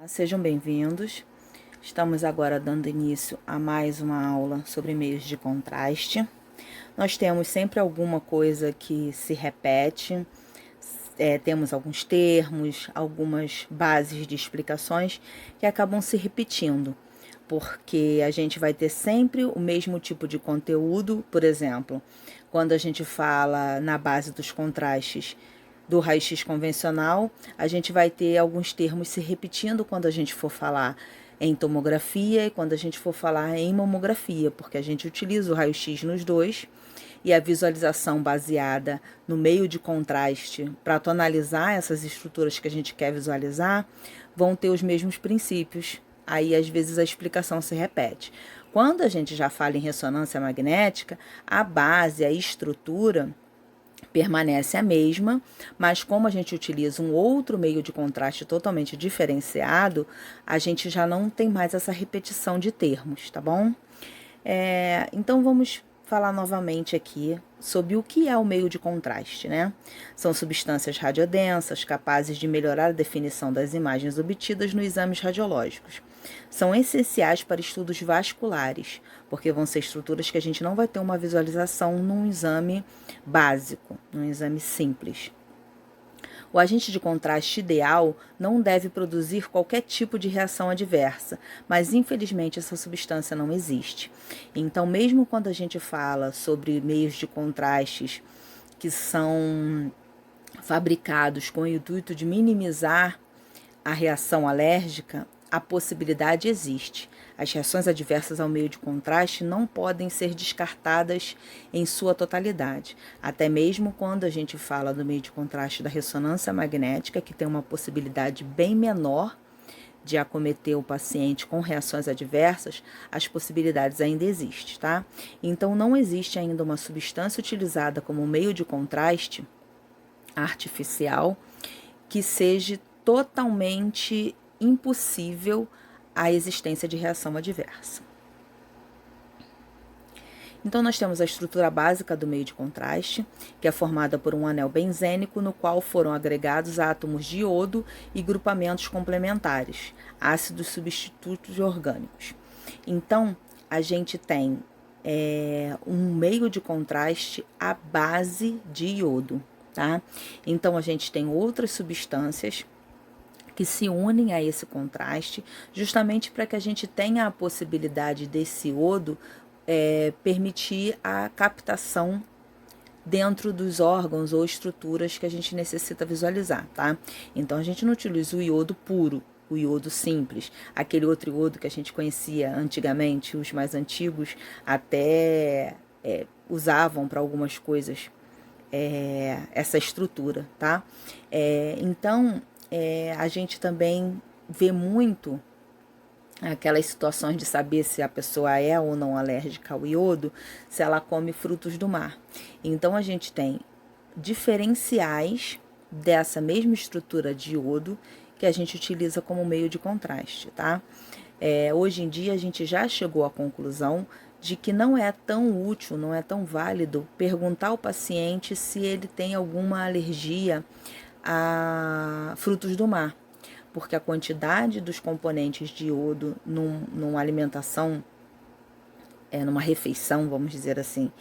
Sejam bem-vindos. Estamos agora dando início a mais uma aula sobre meios de contraste. Nós temos sempre alguma coisa que se repete, temos alguns termos, algumas bases de explicações que acabam se repetindo, porque a gente vai ter sempre o mesmo tipo de conteúdo. Por exemplo, quando a gente fala na base dos contrastes do raio-x convencional, a gente vai ter alguns termos se repetindo quando a gente for falar em tomografia e quando a gente for falar em mamografia, porque a gente utiliza o raio-x nos dois e a visualização baseada no meio de contraste para tonalizar essas estruturas que a gente quer visualizar vão ter os mesmos princípios. Aí, às vezes, a explicação se repete. Quando a gente já fala em ressonância magnética, a base, a estrutura permanece a mesma, mas como a gente utiliza um outro meio de contraste totalmente diferenciado, a gente já não tem mais essa repetição de termos, tá bom? Então vamos falar novamente aqui sobre o que é o meio de contraste, né? São substâncias radiodensas capazes de melhorar a definição das imagens obtidas nos exames radiológicos. São essenciais para estudos vasculares, porque vão ser estruturas que a gente não vai ter uma visualização num exame básico, num exame simples. O agente de contraste ideal não deve produzir qualquer tipo de reação adversa, mas infelizmente essa substância não existe. Então, mesmo quando a gente fala sobre meios de contrastes que são fabricados com o intuito de minimizar a reação alérgica, a possibilidade existe. As reações adversas ao meio de contraste não podem ser descartadas em sua totalidade, até mesmo quando a gente fala do meio de contraste da ressonância magnética, que tem uma possibilidade bem menor de acometer o paciente com reações adversas, as possibilidades ainda existem, tá? Então, não existe ainda uma substância utilizada como meio de contraste artificial que seja totalmente impossível a existência de reação adversa. Então, nós temos a estrutura básica do meio de contraste, que é formada por um anel benzênico no qual foram agregados átomos de iodo e grupamentos complementares, ácidos substitutos orgânicos. Então, a gente tem um meio de contraste à base de iodo, tá? Então, a gente tem outras substâncias que se unem a esse contraste, justamente para que a gente tenha a possibilidade desse iodo permitir a captação dentro dos órgãos ou estruturas que a gente necessita visualizar, tá? Então, a gente não utiliza o iodo puro, o iodo simples, aquele outro iodo que a gente conhecia antigamente, os mais antigos até usavam para algumas coisas essa estrutura, tá? Então, a gente também vê muito aquelas situações de saber se a pessoa é ou não alérgica ao iodo, se ela come frutos do mar. Então, a gente tem diferenciais dessa mesma estrutura de iodo que a gente utiliza como meio de contraste, tá? Hoje em dia, a gente já chegou à conclusão de que não é tão útil, não é tão válido perguntar ao paciente se ele tem alguma alergia a frutos do mar, porque a quantidade dos componentes de iodo numa alimentação, numa refeição, vamos dizer assim,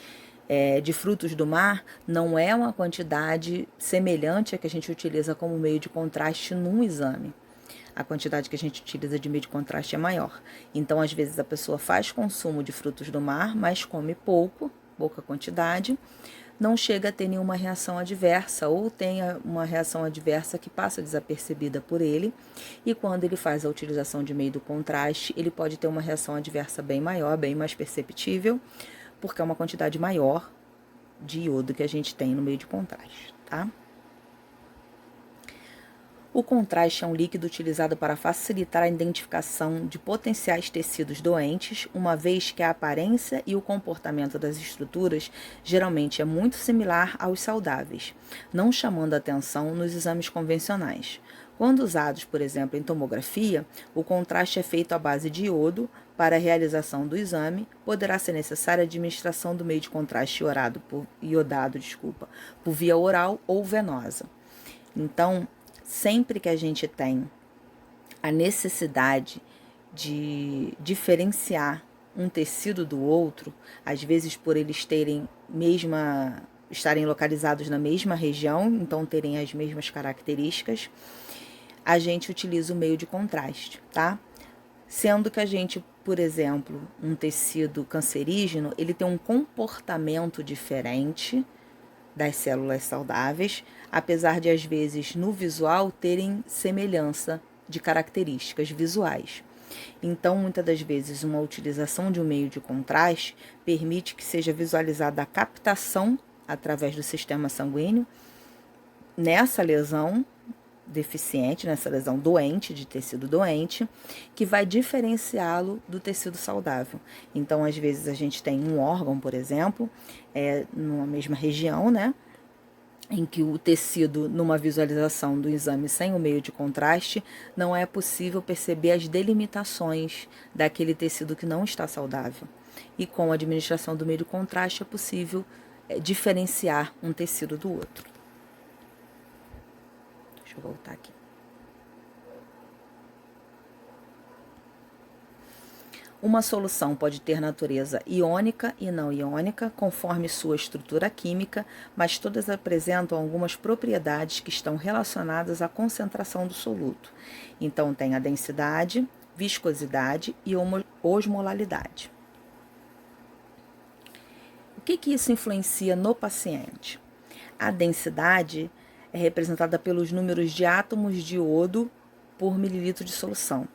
de frutos do mar, não é uma quantidade semelhante à que a gente utiliza como meio de contraste num exame. A quantidade que a gente utiliza de meio de contraste é maior. Então, às vezes, a pessoa faz consumo de frutos do mar, mas come pouca quantidade, não chega a ter nenhuma reação adversa ou tenha uma reação adversa que passa desapercebida por ele, e quando ele faz a utilização de meio do contraste, ele pode ter uma reação adversa bem maior, bem mais perceptível, porque é uma quantidade maior de iodo que a gente tem no meio de contraste, tá? O contraste é um líquido utilizado para facilitar a identificação de potenciais tecidos doentes, uma vez que a aparência e o comportamento das estruturas geralmente é muito similar aos saudáveis, não chamando atenção nos exames convencionais. Quando usados, por exemplo, em tomografia, o contraste é feito à base de iodo. Para a realização do exame, poderá ser necessária a administração do meio de contraste iodado por via oral ou venosa. Então, sempre que a gente tem a necessidade de diferenciar um tecido do outro, às vezes por eles estarem localizados na mesma região, então terem as mesmas características, a gente utiliza o meio de contraste, tá? Sendo que a gente, por exemplo, um tecido cancerígeno, ele tem um comportamento diferente das células saudáveis, apesar de às vezes no visual terem semelhança de características visuais. Então, muitas das vezes, uma utilização de um meio de contraste permite que seja visualizada a captação através do sistema sanguíneo nessa lesão deficiente, nessa lesão doente, de tecido doente, que vai diferenciá-lo do tecido saudável. Então, às vezes, a gente tem um órgão, por exemplo, numa mesma região, né? Em que o tecido, numa visualização do exame sem o meio de contraste, não é possível perceber as delimitações daquele tecido que não está saudável. E com a administração do meio de contraste é possível diferenciar um tecido do outro. Deixa eu voltar aqui. Uma solução pode ter natureza iônica e não iônica, conforme sua estrutura química, mas todas apresentam algumas propriedades que estão relacionadas à concentração do soluto. Então, tem a densidade, viscosidade e osmolalidade. O que isso influencia no paciente? A densidade é representada pelos números de átomos de iodo por mililitro de solução.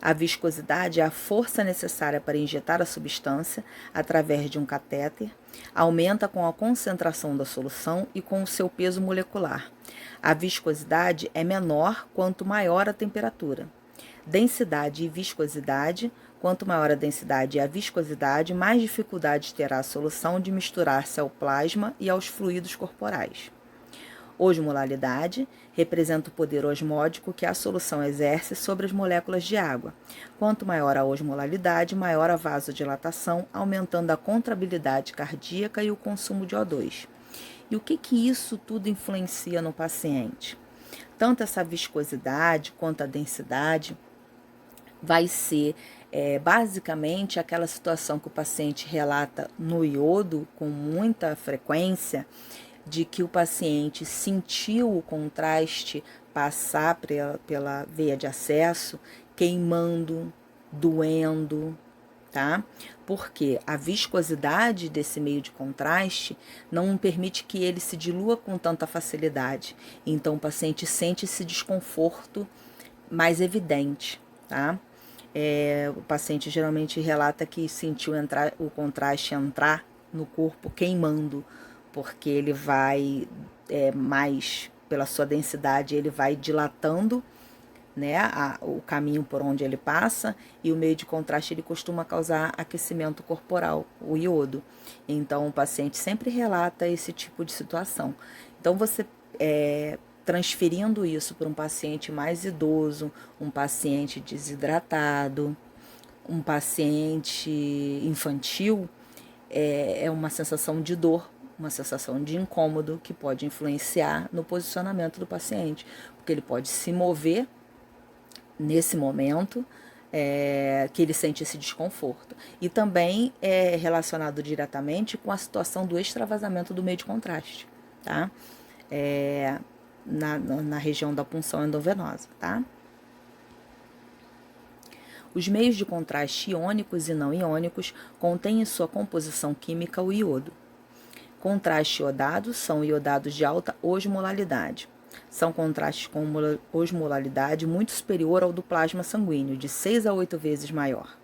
A viscosidade é a força necessária para injetar a substância através de um catéter, aumenta com a concentração da solução e com o seu peso molecular. A viscosidade é menor quanto maior a temperatura. Densidade e viscosidade: quanto maior a densidade e a viscosidade, mais dificuldade terá a solução de misturar-se ao plasma e aos fluidos corporais. Osmolalidade representa o poder osmótico que a solução exerce sobre as moléculas de água. Quanto maior a osmolalidade, maior a vasodilatação, aumentando a contrabilidade cardíaca e o consumo de O2. E o que isso tudo influencia no paciente? Tanto essa viscosidade quanto a densidade vai ser basicamente aquela situação que o paciente relata no iodo com muita frequência, de que o paciente sentiu o contraste passar pela veia de acesso, queimando, doendo, tá? Porque a viscosidade desse meio de contraste não permite que ele se dilua com tanta facilidade. Então, o paciente sente esse desconforto mais evidente, tá? O paciente geralmente relata que sentiu o contraste entrar no corpo queimando, porque ele vai mais, pela sua densidade, ele vai dilatando, né, o caminho por onde ele passa, e o meio de contraste ele costuma causar aquecimento corporal, o iodo. Então, o paciente sempre relata esse tipo de situação. Então, você transferindo isso para um paciente mais idoso, um paciente desidratado, um paciente infantil, é uma sensação de dor, uma sensação de incômodo que pode influenciar no posicionamento do paciente, porque ele pode se mover nesse momento que ele sente esse desconforto. E também é relacionado diretamente com a situação do extravasamento do meio de contraste, tá? Na região da punção endovenosa, tá? Os meios de contraste iônicos e não iônicos contêm em sua composição química o iodo. Contraste iodados são iodados de alta osmolalidade. São contrastes com osmolalidade muito superior ao do plasma sanguíneo, de 6 a 8 vezes maior.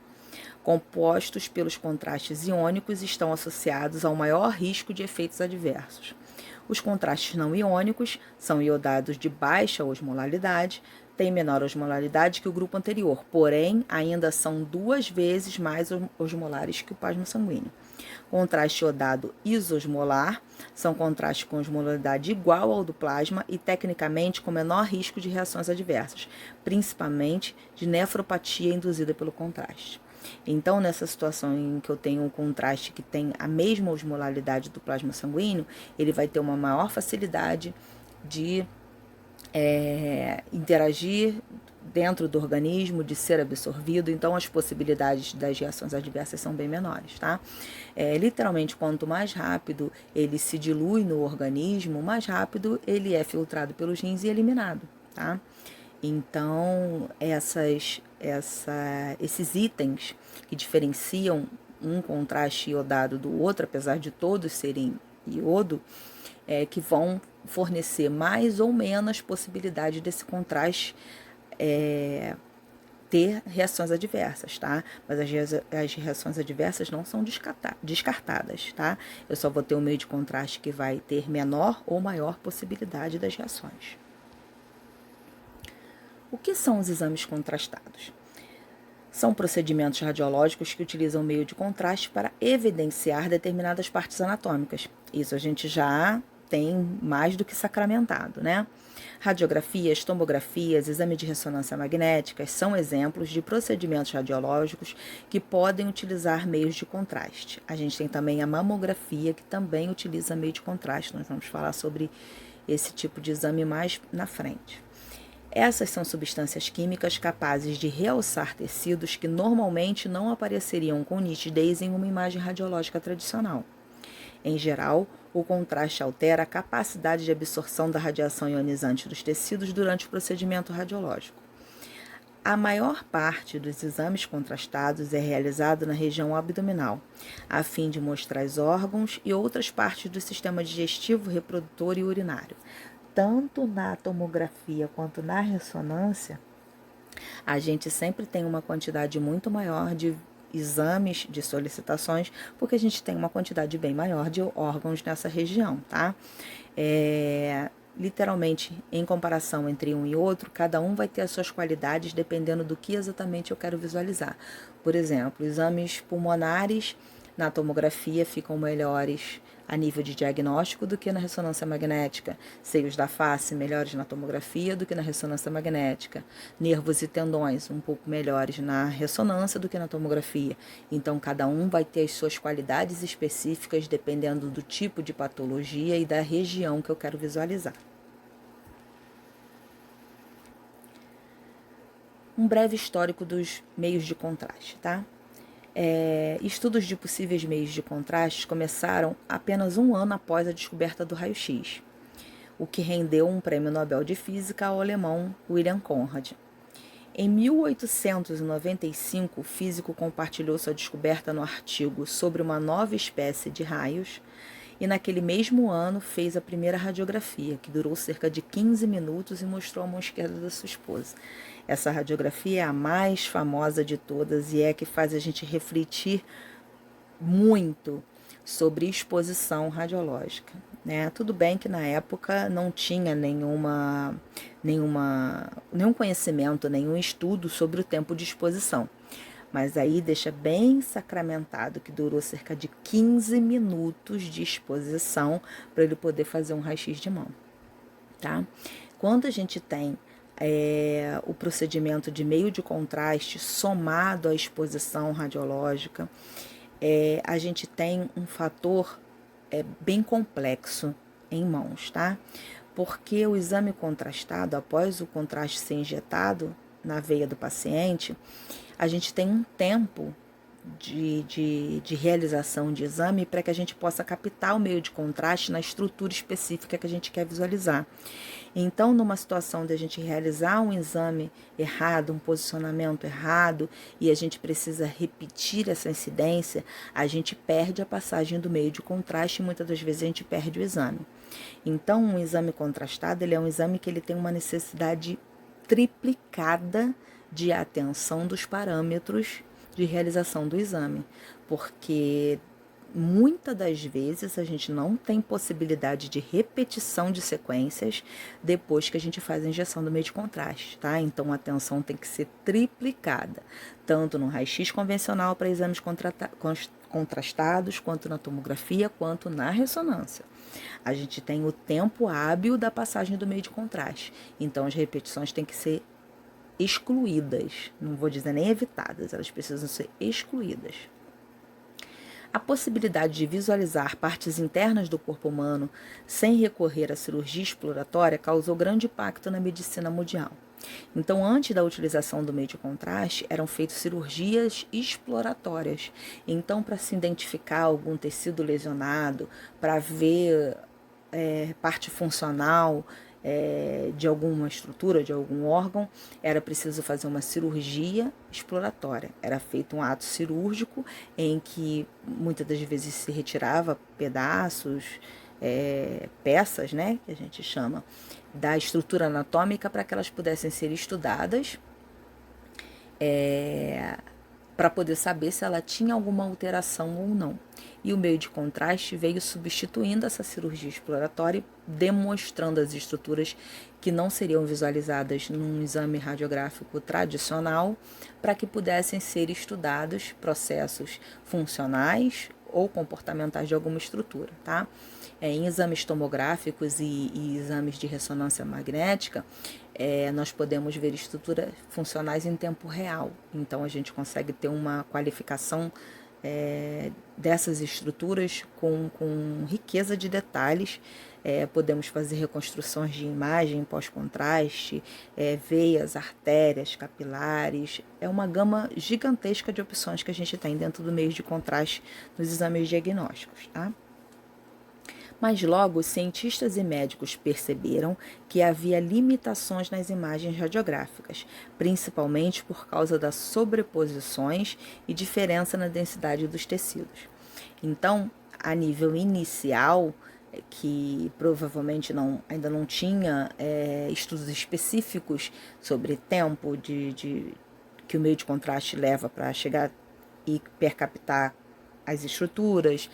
Compostos pelos contrastes iônicos estão associados ao maior risco de efeitos adversos. Os contrastes não iônicos são iodados de baixa osmolalidade, têm menor osmolalidade que o grupo anterior, porém ainda são 2 vezes mais osmolares que o plasma sanguíneo. Contraste iodado isosmolar são contrastes com osmolaridade igual ao do plasma e tecnicamente com menor risco de reações adversas, principalmente de nefropatia induzida pelo contraste. Então, nessa situação em que eu tenho um contraste que tem a mesma osmolaridade do plasma sanguíneo, ele vai ter uma maior facilidade de interagir dentro do organismo, de ser absorvido, então as possibilidades das reações adversas são bem menores, tá? Literalmente, quanto mais rápido ele se dilui no organismo, mais rápido ele é filtrado pelos rins e eliminado, tá? Então, esses itens que diferenciam um contraste iodado do outro, apesar de todos serem iodo, que vão fornecer mais ou menos possibilidade desse contraste ter reações adversas, tá? Mas as reações adversas não são descartadas, tá? Eu só vou ter um meio de contraste que vai ter menor ou maior possibilidade das reações. O que são os exames contrastados? São procedimentos radiológicos que utilizam meio de contraste para evidenciar determinadas partes anatômicas. Isso a gente já tem mais do que sacramentado, né? Radiografias, tomografias, exame de ressonância magnética são exemplos de procedimentos radiológicos que podem utilizar meios de contraste. A gente tem também a mamografia, que também utiliza meio de contraste. Nós vamos falar sobre esse tipo de exame mais na frente. Essas são substâncias químicas capazes de realçar tecidos que normalmente não apareceriam com nitidez em uma imagem radiológica tradicional. Em geral, o contraste altera a capacidade de absorção da radiação ionizante dos tecidos durante o procedimento radiológico. A maior parte dos exames contrastados é realizado na região abdominal, a fim de mostrar os órgãos e outras partes do sistema digestivo, reprodutor e urinário. Tanto na tomografia quanto na ressonância, a gente sempre tem uma quantidade muito maior de exames, de solicitações, porque a gente tem uma quantidade bem maior de órgãos nessa região, tá? Literalmente, em comparação entre um e outro, cada um vai ter as suas qualidades dependendo do que exatamente eu quero visualizar. Por exemplo, exames pulmonares na tomografia ficam melhores a nível de diagnóstico do que na ressonância magnética. Seios da face melhores na tomografia do que na ressonância magnética. Nervos e tendões um pouco melhores na ressonância do que na tomografia. Então, cada um vai ter as suas qualidades específicas dependendo do tipo de patologia e da região que eu quero visualizar. Um breve histórico dos meios de contraste, tá? Estudos de possíveis meios de contraste começaram apenas um ano após a descoberta do raio-x, o que rendeu um prêmio Nobel de Física ao alemão Wilhelm Conrad. Em 1895, o físico compartilhou sua descoberta no artigo sobre uma nova espécie de raios e naquele mesmo ano fez a primeira radiografia, que durou cerca de 15 minutos e mostrou a mão esquerda da sua esposa. Essa radiografia é a mais famosa de todas e é a que faz a gente refletir muito sobre exposição radiológica, né? Tudo bem que na época não tinha nenhum conhecimento, nenhum estudo sobre o tempo de exposição. Mas aí deixa bem sacramentado que durou cerca de 15 minutos de exposição para ele poder fazer um raio-x de mão, tá? Quando a gente tem o procedimento de meio de contraste somado à exposição radiológica, a gente tem um fator bem complexo em mãos, tá? Porque o exame contrastado, após o contraste ser injetado na veia do paciente, a gente tem um tempo de realização de exame para que a gente possa captar o meio de contraste na estrutura específica que a gente quer visualizar. Então, numa situação de a gente realizar um exame errado, um posicionamento errado, e a gente precisa repetir essa incidência, a gente perde a passagem do meio de contraste e muitas das vezes a gente perde o exame. Então, um exame contrastado, ele é um exame que ele tem uma necessidade triplicada de atenção dos parâmetros de realização do exame, porque muitas das vezes a gente não tem possibilidade de repetição de sequências depois que a gente faz a injeção do meio de contraste, tá? Então a atenção tem que ser triplicada, tanto no raio-x convencional para exames contrastados, quanto na tomografia, quanto na ressonância. A gente tem o tempo hábil da passagem do meio de contraste, então as repetições têm que ser excluídas, não vou dizer nem evitadas, elas precisam ser excluídas. A possibilidade de visualizar partes internas do corpo humano sem recorrer à cirurgia exploratória causou grande impacto na medicina mundial. Então, antes da utilização do meio de contraste, eram feitas cirurgias exploratórias. Então, para se identificar algum tecido lesionado, para ver parte funcional de alguma estrutura, de algum órgão, era preciso fazer uma cirurgia exploratória. Era feito um ato cirúrgico em que muitas das vezes se retirava pedaços, peças, né, que a gente chama, da estrutura anatômica para que elas pudessem ser estudadas, para poder saber se ela tinha alguma alteração ou não. E o meio de contraste veio substituindo essa cirurgia exploratória, demonstrando as estruturas que não seriam visualizadas num exame radiográfico tradicional, para que pudessem ser estudados processos funcionais ou comportamentais de alguma estrutura, tá? Em exames tomográficos e exames de ressonância magnética, nós podemos ver estruturas funcionais em tempo real. Então, a gente consegue ter uma qualificação dessas estruturas com riqueza de detalhes. Podemos fazer reconstruções de imagem pós-contraste, veias, artérias, capilares. É uma gama gigantesca de opções que a gente tem dentro do meio de contraste nos exames diagnósticos, tá? Mas logo os cientistas e médicos perceberam que havia limitações nas imagens radiográficas, principalmente por causa das sobreposições e diferença na densidade dos tecidos. Então, a nível inicial, que provavelmente ainda não tinha estudos específicos sobre tempo que o meio de contraste leva para chegar e percaptar as estruturas,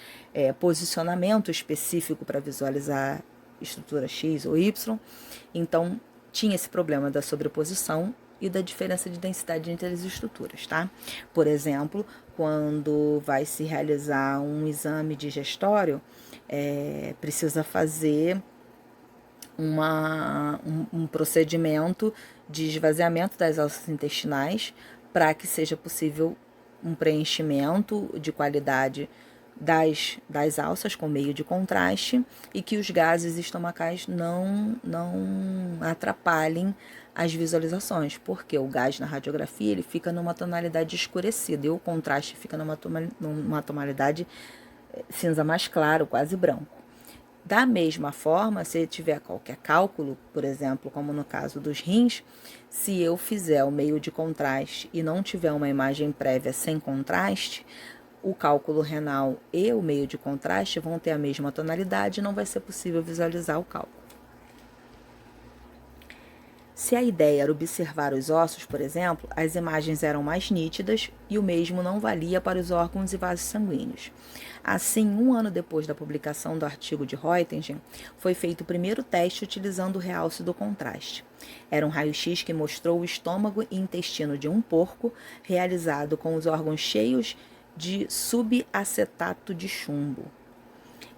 posicionamento específico para visualizar estrutura X ou Y. Então, tinha esse problema da sobreposição e da diferença de densidade entre as estruturas, tá? Por exemplo, quando vai se realizar um exame digestório, precisa fazer um procedimento de esvaziamento das alças intestinais para que seja possível um preenchimento de qualidade das alças com meio de contraste e que os gases estomacais não atrapalhem as visualizações, porque o gás na radiografia ele fica numa tonalidade escurecida e o contraste fica numa tonalidade cinza mais claro, quase branco. Da mesma forma, se tiver qualquer cálculo, por exemplo, como no caso dos rins, se eu fizer o meio de contraste e não tiver uma imagem prévia sem contraste, o cálculo renal e o meio de contraste vão ter a mesma tonalidade e não vai ser possível visualizar o cálculo. Se a ideia era observar os ossos, por exemplo, as imagens eram mais nítidas e o mesmo não valia para os órgãos e vasos sanguíneos. Assim, 1 ano depois da publicação do artigo de Röntgen, foi feito o primeiro teste utilizando o realce do contraste. Era um raio-x que mostrou o estômago e intestino de um porco, realizado com os órgãos cheios de subacetato de chumbo.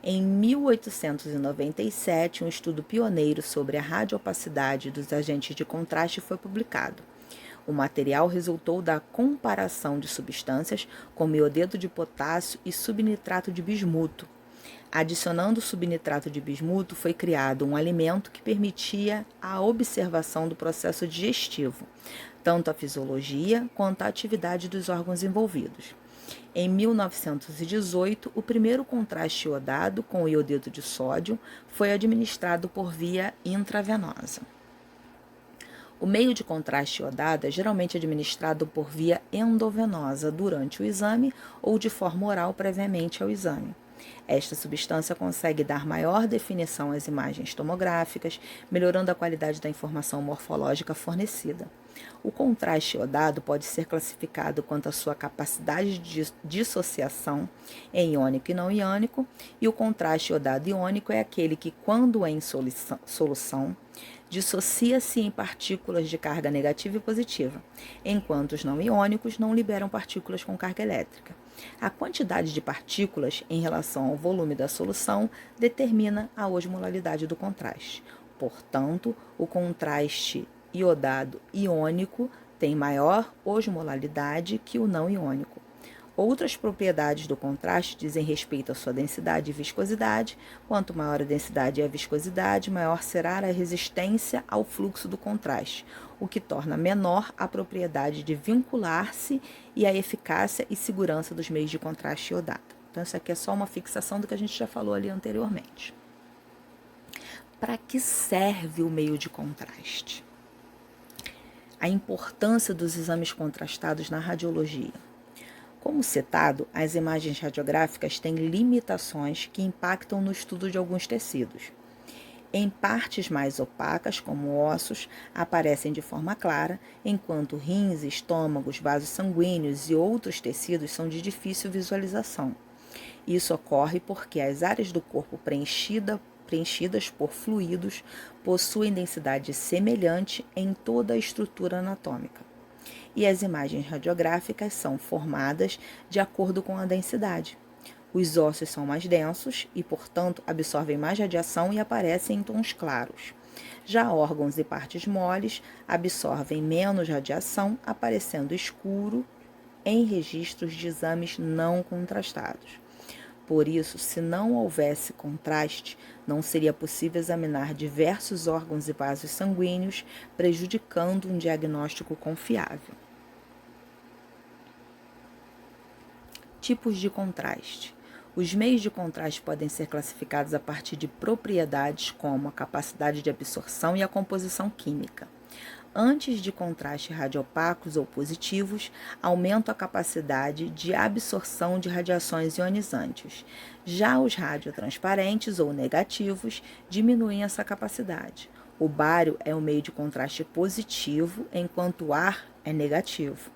Em 1897, um estudo pioneiro sobre a radiopacidade dos agentes de contraste foi publicado. O material resultou da comparação de substâncias como iodeto de potássio e subnitrato de bismuto. Adicionando o subnitrato de bismuto, foi criado um alimento que permitia a observação do processo digestivo, tanto a fisiologia quanto a atividade dos órgãos envolvidos. Em 1918, o primeiro contraste iodado com o iodeto de sódio foi administrado por via intravenosa. O meio de contraste iodado é geralmente administrado por via endovenosa durante o exame ou de forma oral previamente ao exame. Esta substância consegue dar maior definição às imagens tomográficas, melhorando a qualidade da informação morfológica fornecida. O contraste iodado pode ser classificado quanto à sua capacidade de dissociação em iônico e não iônico, e o contraste iodado iônico é aquele que, quando em solução, dissocia-se em partículas de carga negativa e positiva, enquanto os não iônicos não liberam partículas com carga elétrica. A quantidade de partículas em relação ao volume da solução determina a osmolaridade do contraste. Portanto, o contraste iodado iônico tem maior osmolaridade que o não iônico. Outras propriedades do contraste dizem respeito à sua densidade e viscosidade. Quanto maior a densidade e a viscosidade, maior será a resistência ao fluxo do contraste, o que torna menor a propriedade de vincular-se e a eficácia e segurança dos meios de contraste iodado. Então, isso aqui é só uma fixação do que a gente já falou ali anteriormente. Para que serve o meio de contraste? A importância dos exames contrastados na radiologia. Como citado, as imagens radiográficas têm limitações que impactam no estudo de alguns tecidos. Em partes mais opacas, como ossos, aparecem de forma clara, enquanto rins, estômagos, vasos sanguíneos e outros tecidos são de difícil visualização. Isso ocorre porque as áreas do corpo preenchidas por fluidos possuem densidade semelhante em toda a estrutura anatômica. E as imagens radiográficas são formadas de acordo com a densidade. Os ossos são mais densos e, portanto, absorvem mais radiação e aparecem em tons claros. Já órgãos e partes moles absorvem menos radiação, aparecendo escuro em registros de exames não contrastados. Por isso, se não houvesse contraste, não seria possível examinar diversos órgãos e vasos sanguíneos, prejudicando um diagnóstico confiável. Tipos de contraste. Os meios de contraste podem ser classificados a partir de propriedades como a capacidade de absorção e a composição química. Antes de contrastes radiopacos ou positivos, aumentam a capacidade de absorção de radiações ionizantes. Já os radiotransparentes ou negativos diminuem essa capacidade. O bário é um meio de contraste positivo, enquanto o ar é negativo.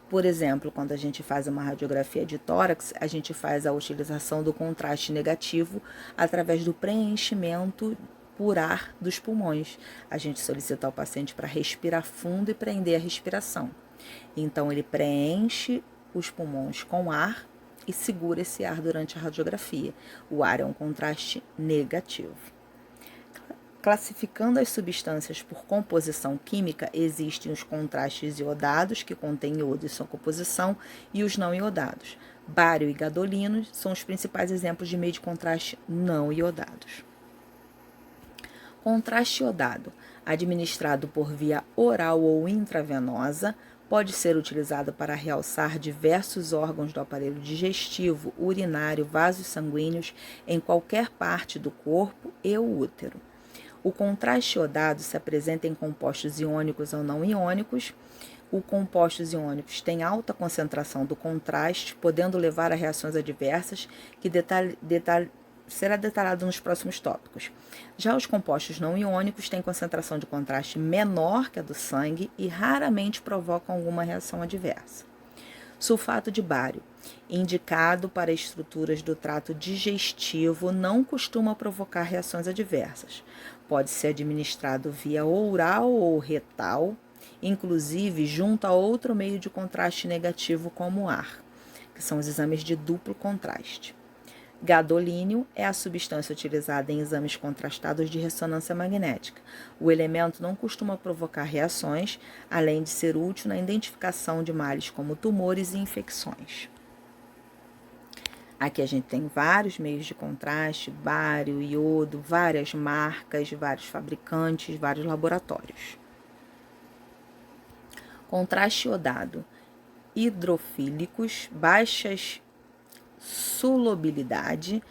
Por exemplo, quando a gente faz uma radiografia de tórax, a gente faz a utilização do contraste negativo através do preenchimento por ar dos pulmões. A gente solicita ao paciente para respirar fundo e prender a respiração. Então, ele preenche os pulmões com ar e segura esse ar durante a radiografia. O ar é um contraste negativo. Classificando as substâncias por composição química, existem os contrastes iodados, que contêm iodo em sua composição, e os não iodados. Bário e gadolino são os principais exemplos de meio de contraste não iodados. Contraste iodado, administrado por via oral ou intravenosa, pode ser utilizado para realçar diversos órgãos do aparelho digestivo, urinário, vasos sanguíneos em qualquer parte do corpo e o útero. O contraste iodado se apresenta em compostos iônicos ou não iônicos. Os compostos iônicos têm alta concentração do contraste, podendo levar a reações adversas que será detalhado nos próximos tópicos. Já os compostos não iônicos têm concentração de contraste menor que a do sangue e raramente provocam alguma reação adversa. Sulfato de bário, indicado para estruturas do trato digestivo, não costuma provocar reações adversas. Pode ser administrado via oral ou retal, inclusive junto a outro meio de contraste negativo como o ar, que são os exames de duplo contraste. Gadolínio é a substância utilizada em exames contrastados de ressonância magnética. O elemento não costuma provocar reações, além de ser útil na identificação de males como tumores e infecções. Aqui a gente tem vários meios de contraste, bário, iodo, várias marcas, vários fabricantes, vários laboratórios. Contraste iodado. Hidrofílicos, baixas solubilidade,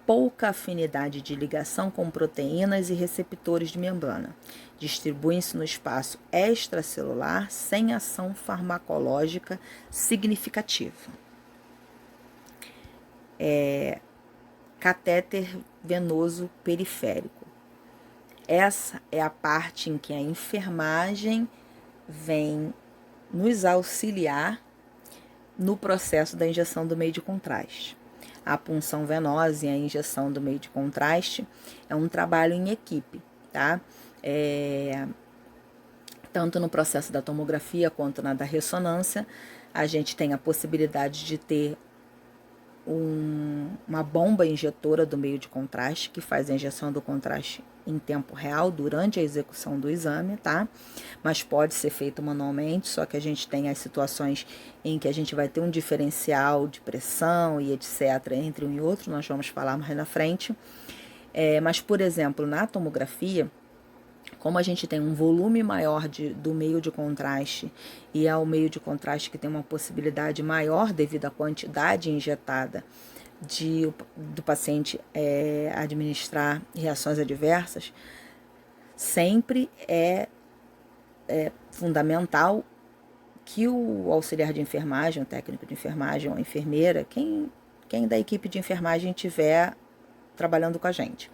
pouca afinidade de ligação com proteínas e receptores de membrana. Distribuem-se no espaço extracelular sem ação farmacológica significativa. Catéter venoso periférico. Essa é a parte em que a enfermagem vem nos auxiliar no processo da injeção do meio de contraste. A punção venosa e a injeção do meio de contraste é um trabalho em equipe, tá? Tanto no processo da tomografia quanto na da ressonância, a gente tem a possibilidade de ter uma bomba injetora do meio de contraste, que faz a injeção do contraste em tempo real durante a execução do exame, tá? Mas pode ser feito manualmente, só que a gente tem as situações em que a gente vai ter um diferencial de pressão e etc. entre um e outro, nós vamos falar mais na frente. Mas, por exemplo, na tomografia, como a gente tem um volume maior do meio de contraste e é o meio de contraste que tem uma possibilidade maior devido à quantidade injetada do paciente administrar reações adversas, sempre é fundamental que o auxiliar de enfermagem, o técnico de enfermagem ou a enfermeira, quem da equipe de enfermagem estiver trabalhando com a gente,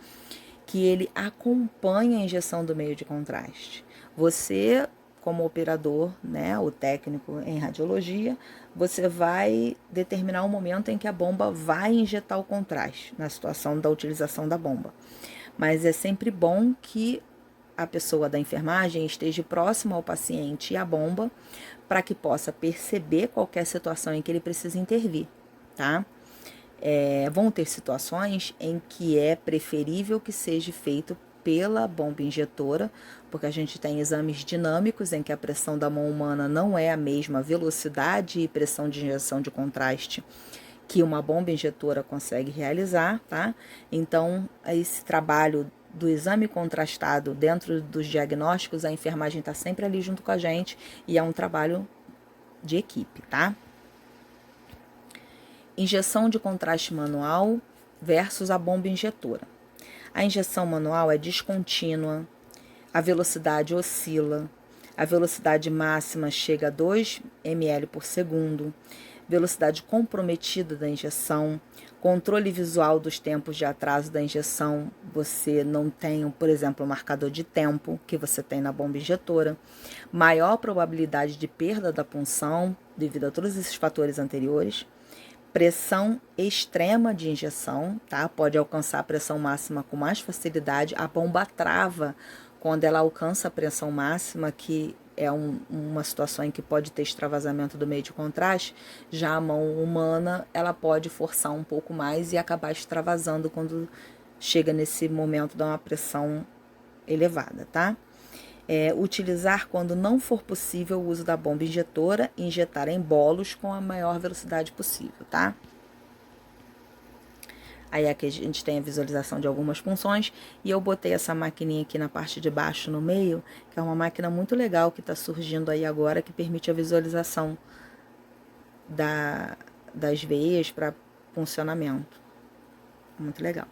que ele acompanhe a injeção do meio de contraste. Você, como operador, né, o técnico em radiologia, você vai determinar o momento em que a bomba vai injetar o contraste, na situação da utilização da bomba. Mas é sempre bom que a pessoa da enfermagem esteja próxima ao paciente e à bomba, para que possa perceber qualquer situação em que ele precisa intervir, tá? Vão ter situações em que é preferível que seja feito pela bomba injetora, porque a gente tem exames dinâmicos em que a pressão da mão humana não é a mesma velocidade e pressão de injeção de contraste que uma bomba injetora consegue realizar, tá? Então, esse trabalho do exame contrastado dentro dos diagnósticos, a enfermagem está sempre ali junto com a gente e é um trabalho de equipe, tá? Injeção de contraste manual versus a bomba injetora. A injeção manual é descontínua, a velocidade oscila, a velocidade máxima chega a 2 ml por segundo, velocidade comprometida da injeção, controle visual dos tempos de atraso da injeção, você não tem, por exemplo, o marcador de tempo que você tem na bomba injetora, maior probabilidade de perda da punção devido a todos esses fatores anteriores, pressão extrema de injeção, tá? Pode alcançar a pressão máxima com mais facilidade. A bomba trava quando ela alcança a pressão máxima, que é uma situação em que pode ter extravasamento do meio de contraste. Já a mão humana, ela pode forçar um pouco mais e acabar extravasando quando chega nesse momento de uma pressão elevada, tá? Utilizar quando não for possível o uso da bomba injetora e injetar em bolos com a maior velocidade possível, tá? Aí aqui a gente tem a visualização de algumas funções e eu botei essa maquininha aqui na parte de baixo no meio, que é uma máquina muito legal que está surgindo aí agora, que permite a visualização das veias para funcionamento. Muito legal.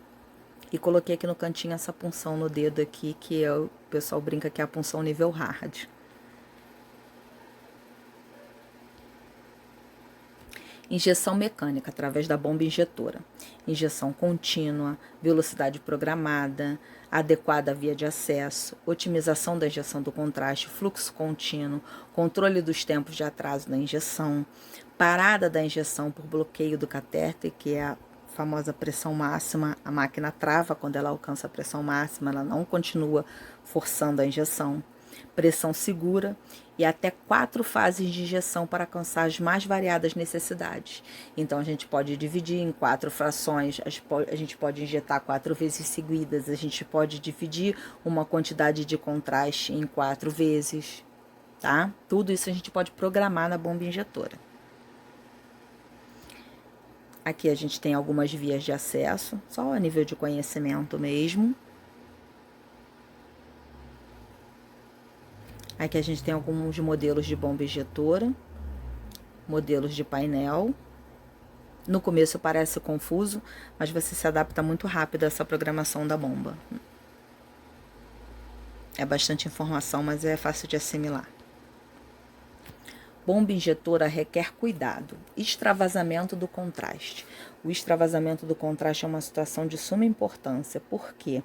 E coloquei aqui no cantinho essa punção no dedo aqui, que o pessoal brinca que é a punção nível hard. Injeção mecânica através da bomba injetora. Injeção contínua, velocidade programada, adequada via de acesso, otimização da injeção do contraste, fluxo contínuo, controle dos tempos de atraso da injeção, parada da injeção por bloqueio do catéter, que é a famosa pressão máxima. A máquina trava quando ela alcança a pressão máxima, ela não continua forçando a injeção. Pressão segura e até 4 fases de injeção para alcançar as mais variadas necessidades. Então, a gente pode dividir em 4 frações, a gente pode injetar 4 vezes seguidas, a gente pode dividir uma quantidade de contraste em 4 vezes, tá? Tudo isso a gente pode programar na bomba injetora. Aqui a gente tem algumas vias de acesso, só a nível de conhecimento mesmo. Aqui a gente tem alguns modelos de bomba injetora, modelos de painel. No começo parece confuso, mas você se adapta muito rápido a essa programação da bomba. É bastante informação, mas é fácil de assimilar. Bomba injetora requer cuidado. Extravasamento do contraste. O extravasamento do contraste é uma situação de suma importância, porque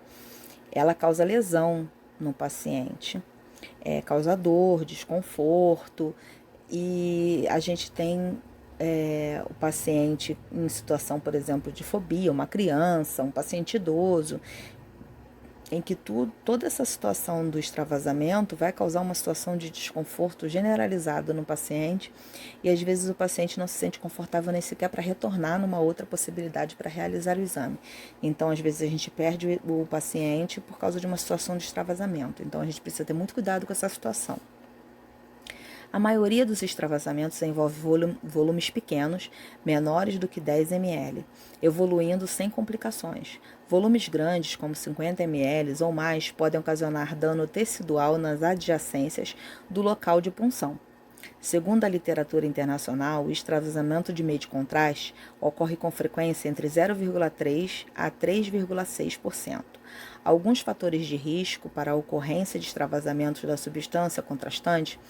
ela causa lesão no paciente, causa dor, desconforto, e a gente tem o paciente em situação, por exemplo, de fobia, uma criança, um paciente idoso, em que toda essa situação do extravasamento vai causar uma situação de desconforto generalizado no paciente e às vezes o paciente não se sente confortável nem sequer para retornar numa outra possibilidade para realizar o exame. Então, às vezes a gente perde o paciente por causa de uma situação de extravasamento. Então, a gente precisa ter muito cuidado com essa situação. A maioria dos extravasamentos envolve volumes pequenos, menores do que 10 ml, evoluindo sem complicações. Volumes grandes, como 50 ml ou mais, podem ocasionar dano tecidual nas adjacências do local de punção. Segundo a literatura internacional, o extravasamento de meio de contraste ocorre com frequência entre 0,3% a 3,6%. Alguns fatores de risco para a ocorrência de extravasamentos da substância contrastante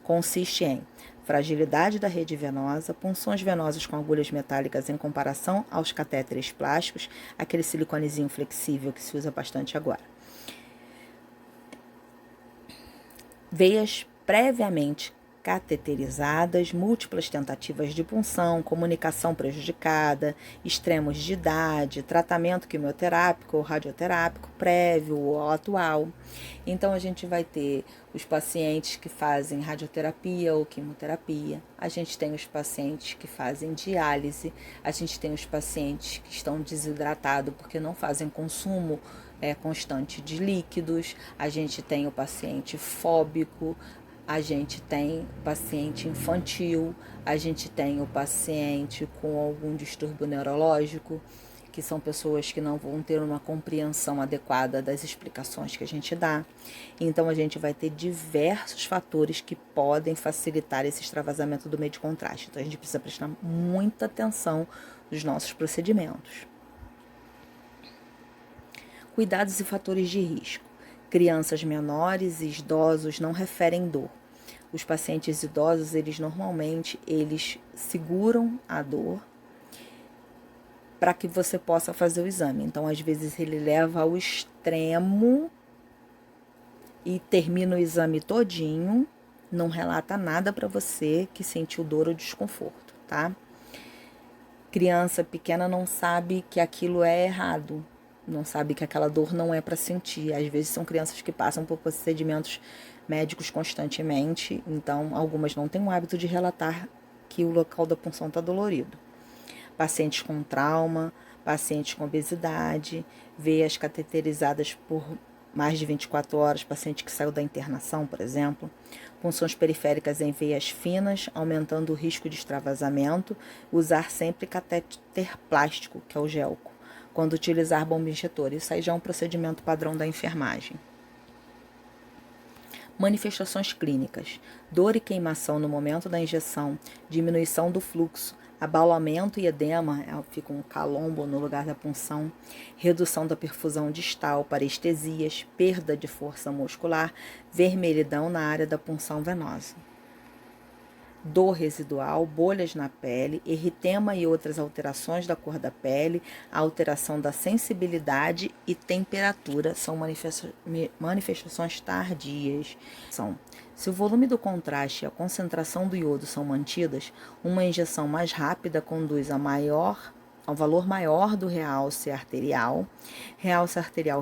consistem em fragilidade da rede venosa, punções venosas com agulhas metálicas em comparação aos catéteres plásticos, aquele siliconezinho flexível que se usa bastante agora. Veias previamente cateterizadas, múltiplas tentativas de punção, comunicação prejudicada, extremos de idade, tratamento quimioterápico ou radioterápico prévio ou atual. Então, a gente vai ter os pacientes que fazem radioterapia ou quimioterapia, a gente tem os pacientes que fazem diálise, a gente tem os pacientes que estão desidratados porque não fazem consumo constante de líquidos, a gente tem o paciente fóbico, a gente tem paciente infantil, a gente tem o paciente com algum distúrbio neurológico, que são pessoas que não vão ter uma compreensão adequada das explicações que a gente dá. Então, a gente vai ter diversos fatores que podem facilitar esse extravasamento do meio de contraste. Então, a gente precisa prestar muita atenção nos nossos procedimentos. Cuidados e fatores de risco. Crianças menores e idosos não referem dor. Os pacientes idosos, normalmente seguram a dor para que você possa fazer o exame. Então, às vezes, ele leva ao extremo e termina o exame todinho, não relata nada para você que sentiu dor ou desconforto, tá? Criança pequena não sabe que aquilo é errado, não sabe que aquela dor não é para sentir. Às vezes são crianças que passam por procedimentos médicos constantemente, então algumas não têm o hábito de relatar que o local da punção está dolorido. Pacientes com trauma, pacientes com obesidade, veias cateterizadas por mais de 24 horas, paciente que saiu da internação, por exemplo. Punções periféricas em veias finas, aumentando o risco de extravasamento. Usar sempre catéter plástico, que é o gelco, quando utilizar bomba injetora. Isso aí já é um procedimento padrão da enfermagem. Manifestações clínicas: dor e queimação no momento da injeção, diminuição do fluxo, abaulamento e edema, fica um calombo no lugar da punção, redução da perfusão distal, parestesias, perda de força muscular, vermelhidão na área da punção venosa. Dor residual, bolhas na pele, eritema e outras alterações da cor da pele, alteração da sensibilidade e temperatura são manifestações tardias. Se o volume do contraste e a concentração do iodo são mantidas, uma injeção mais rápida conduz ao valor maior do realce arterial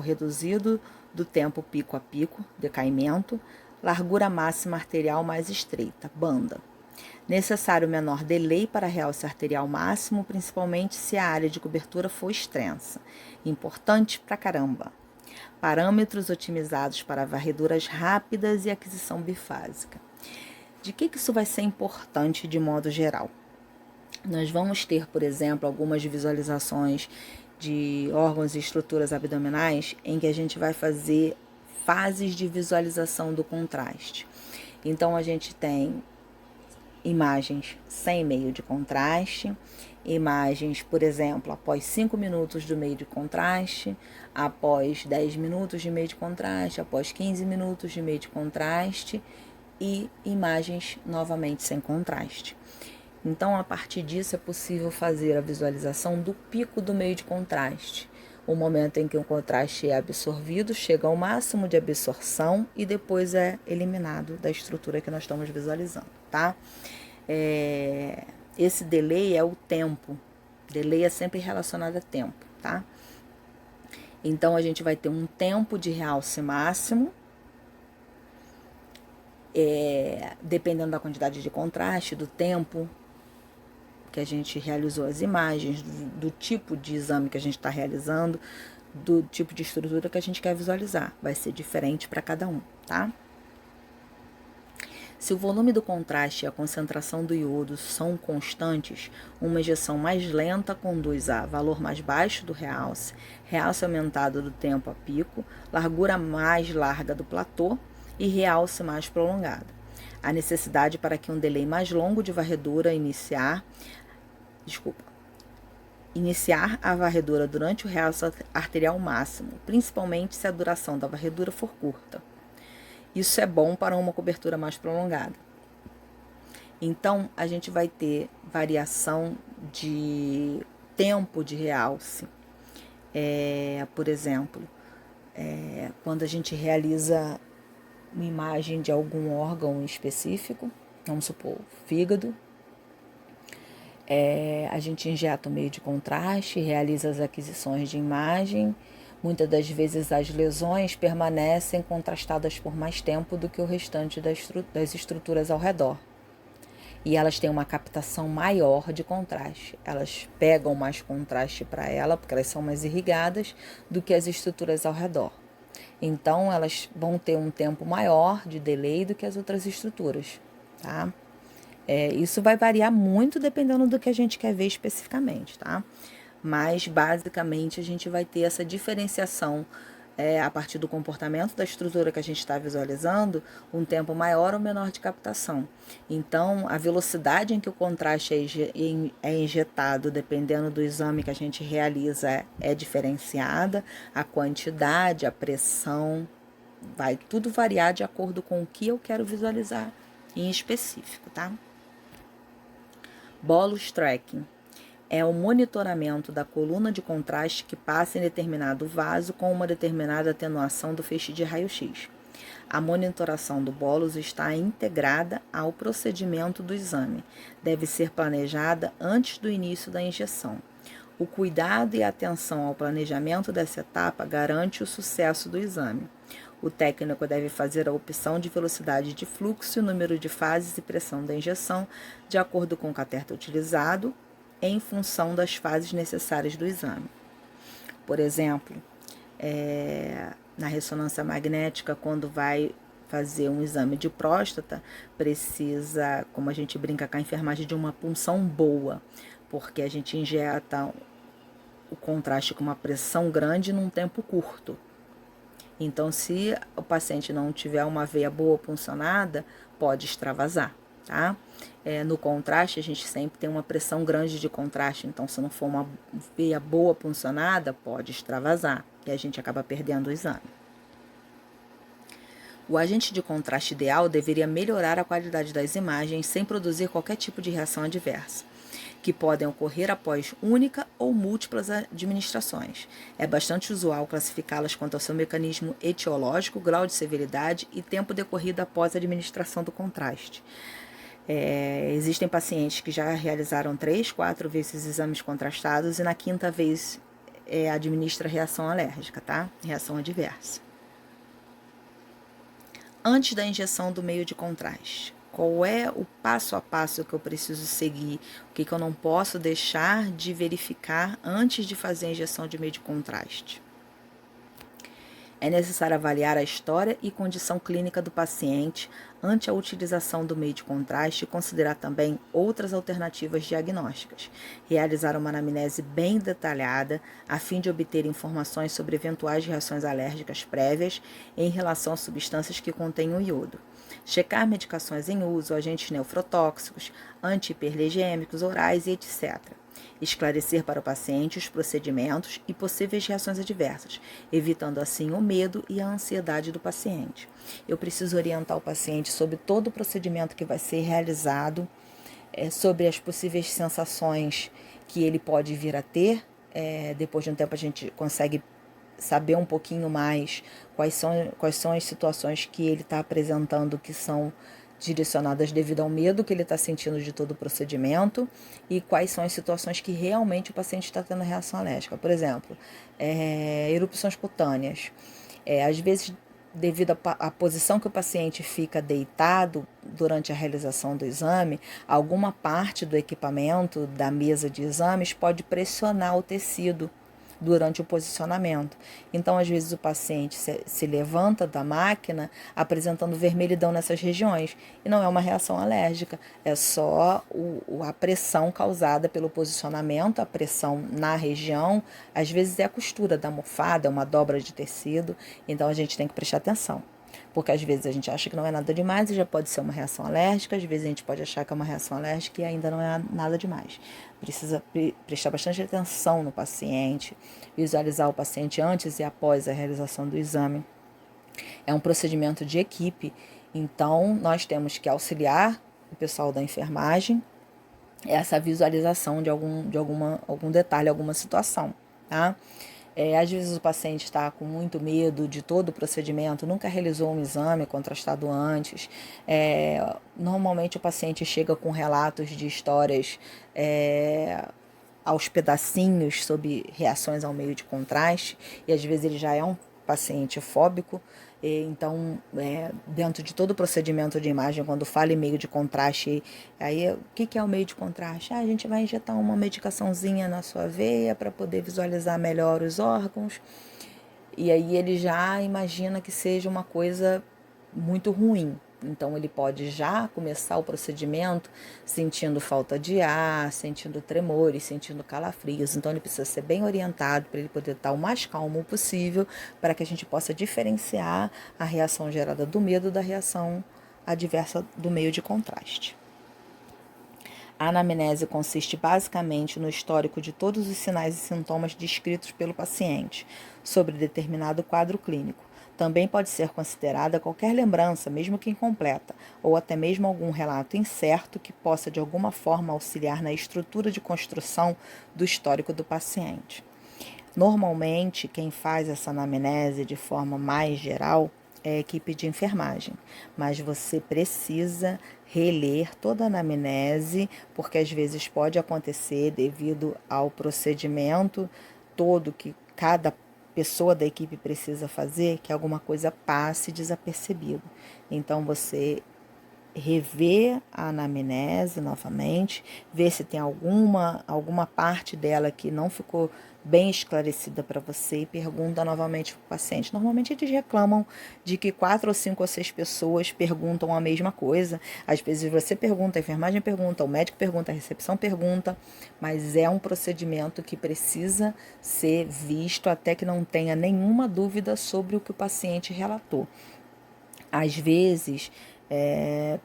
reduzido do tempo pico a pico, decaimento, largura máxima arterial mais estreita, banda. Necessário menor delay para realce arterial máximo, principalmente se a área de cobertura for extensa. Importante pra caramba. Parâmetros otimizados para varreduras rápidas e aquisição bifásica. De que isso vai ser importante de modo geral? Nós vamos ter, por exemplo, algumas visualizações de órgãos e estruturas abdominais em que a gente vai fazer fases de visualização do contraste. Então, a gente tem imagens sem meio de contraste, imagens, por exemplo, após 5 minutos do meio de contraste, após 10 minutos de meio de contraste, após 15 minutos de meio de contraste e imagens novamente sem contraste. Então, a partir disso, é possível fazer a visualização do pico do meio de contraste, o momento em que o contraste é absorvido, chega ao máximo de absorção e depois é eliminado da estrutura que nós estamos visualizando, tá? Esse delay é o tempo. Delay é sempre relacionado a tempo, tá? Então, a gente vai ter um tempo de realce máximo, dependendo da quantidade de contraste, do tempo que a gente realizou as imagens, do tipo de exame que a gente está realizando, do tipo de estrutura que a gente quer visualizar. Vai ser diferente para cada um, tá? Se o volume do contraste e a concentração do iodo são constantes, uma injeção mais lenta conduz a valor mais baixo do realce, realce aumentado do tempo a pico, largura mais larga do platô e realce mais prolongado. A necessidade para que um delay mais longo de varredura iniciar a varredura durante o realce arterial máximo, principalmente se a duração da varredura for curta. Isso é bom para uma cobertura mais prolongada. Então, a gente vai ter variação de tempo de realce. Por exemplo, quando a gente realiza uma imagem de algum órgão específico, vamos supor, fígado, a gente injeta o meio de contraste, realiza as aquisições de imagem. Muitas das vezes as lesões permanecem contrastadas por mais tempo do que o restante das estruturas ao redor. E elas têm uma captação maior de contraste. Elas pegam mais contraste para ela, porque elas são mais irrigadas, do que as estruturas ao redor. Então, elas vão ter um tempo maior de delay do que as outras estruturas, tá? Isso vai variar muito dependendo do que a gente quer ver especificamente, tá? Mas, basicamente, a gente vai ter essa diferenciação a partir do comportamento da estrutura que a gente está visualizando, um tempo maior ou menor de captação. Então, a velocidade em que o contraste é injetado, dependendo do exame que a gente realiza, é diferenciada, a quantidade, a pressão, vai tudo variar de acordo com o que eu quero visualizar em específico, tá? Bolus tracking é o monitoramento da coluna de contraste que passa em determinado vaso com uma determinada atenuação do feixe de raio-x. A monitoração do bolus está integrada ao procedimento do exame. Deve ser planejada antes do início da injeção. O cuidado e a atenção ao planejamento dessa etapa garante o sucesso do exame. O técnico deve fazer a opção de velocidade de fluxo, número de fases e pressão da injeção, de acordo com o catéter utilizado, em função das fases necessárias do exame. Por exemplo, na ressonância magnética, quando vai fazer um exame de próstata, precisa, como a gente brinca com a enfermagem, de uma punção boa, porque a gente injeta o contraste com uma pressão grande num tempo curto. Então, se o paciente não tiver uma veia boa puncionada, pode extravasar, tá? No contraste, a gente sempre tem uma pressão grande de contraste, então se não for uma veia boa puncionada, pode extravasar e a gente acaba perdendo o exame. O agente de contraste ideal deveria melhorar a qualidade das imagens sem produzir qualquer tipo de reação adversa, que podem ocorrer após única ou múltiplas administrações. É bastante usual classificá-las quanto ao seu mecanismo etiológico, grau de severidade e tempo decorrido após a administração do contraste. Existem pacientes que já realizaram 3, 4 vezes exames contrastados e na quinta vez administra reação alérgica, tá? Reação adversa. Antes da injeção do meio de contraste, qual é o passo a passo que eu preciso seguir? O que eu não posso deixar de verificar antes de fazer a injeção de meio de contraste? É necessário avaliar a história e condição clínica do paciente ante a utilização do meio de contraste e considerar também outras alternativas diagnósticas. Realizar uma anamnese bem detalhada a fim de obter informações sobre eventuais reações alérgicas prévias em relação a substâncias que contenham iodo. Checar medicações em uso, agentes nefrotóxicos, anti-hiperglicêmicos orais e etc. Esclarecer para o paciente os procedimentos e possíveis reações adversas, evitando assim o medo e a ansiedade do paciente. Eu preciso orientar o paciente sobre todo o procedimento que vai ser realizado, sobre as possíveis sensações que ele pode vir a ter. Depois de um tempo a gente consegue saber um pouquinho mais quais são as situações que ele está apresentando que são direcionadas devido ao medo que ele está sentindo de todo o procedimento e quais são as situações que realmente o paciente está tendo reação alérgica. Por exemplo, erupções cutâneas. Às vezes, devido à posição que o paciente fica deitado durante a realização do exame, alguma parte do equipamento da mesa de exames pode pressionar o tecido durante o posicionamento. Então, às vezes, o paciente se levanta da máquina apresentando vermelhidão nessas regiões. E não é uma reação alérgica, é só a pressão causada pelo posicionamento, a pressão na região. Às vezes é a costura da almofada, é uma dobra de tecido. Então, a gente tem que prestar atenção. Porque às vezes a gente acha que não é nada demais e já pode ser uma reação alérgica, às vezes a gente pode achar que é uma reação alérgica e ainda não é nada demais. Precisa prestar bastante atenção no paciente, visualizar o paciente antes e após a realização do exame. É um procedimento de equipe, então nós temos que auxiliar o pessoal da enfermagem essa visualização de algum detalhe, alguma situação, tá? Às vezes o paciente está com muito medo de todo o procedimento, nunca realizou um exame contrastado antes. Normalmente o paciente chega com relatos de histórias aos pedacinhos sobre reações ao meio de contraste, e às vezes ele já é um paciente fóbico. Então, dentro de todo o procedimento de imagem, quando fala em meio de contraste, aí o que é o meio de contraste? A gente vai injetar uma medicaçãozinha na sua veia para poder visualizar melhor os órgãos. E aí ele já imagina que seja uma coisa muito ruim. Então ele pode já começar o procedimento sentindo falta de ar, sentindo tremores, sentindo calafrios. Então ele precisa ser bem orientado para ele poder estar o mais calmo possível, para que a gente possa diferenciar a reação gerada do medo da reação adversa do meio de contraste. A anamnese consiste basicamente no histórico de todos os sinais e sintomas descritos pelo paciente sobre determinado quadro clínico. Também pode ser considerada qualquer lembrança, mesmo que incompleta, ou até mesmo algum relato incerto que possa de alguma forma auxiliar na estrutura de construção do histórico do paciente. Normalmente, quem faz essa anamnese de forma mais geral é a equipe de enfermagem, mas você precisa reler toda a anamnese, porque às vezes pode acontecer devido ao procedimento todo que cada pessoa da equipe precisa fazer, que alguma coisa passe desapercebido. Então você rever a anamnese novamente, ver se tem alguma parte dela que não ficou bem esclarecida para você e pergunta novamente para o paciente. Normalmente eles reclamam de que 4 ou 5 ou 6 pessoas perguntam a mesma coisa. Às vezes você pergunta, a enfermagem pergunta, o médico pergunta, a recepção pergunta, mas é um procedimento que precisa ser visto até que não tenha nenhuma dúvida sobre o que o paciente relatou. Às vezes,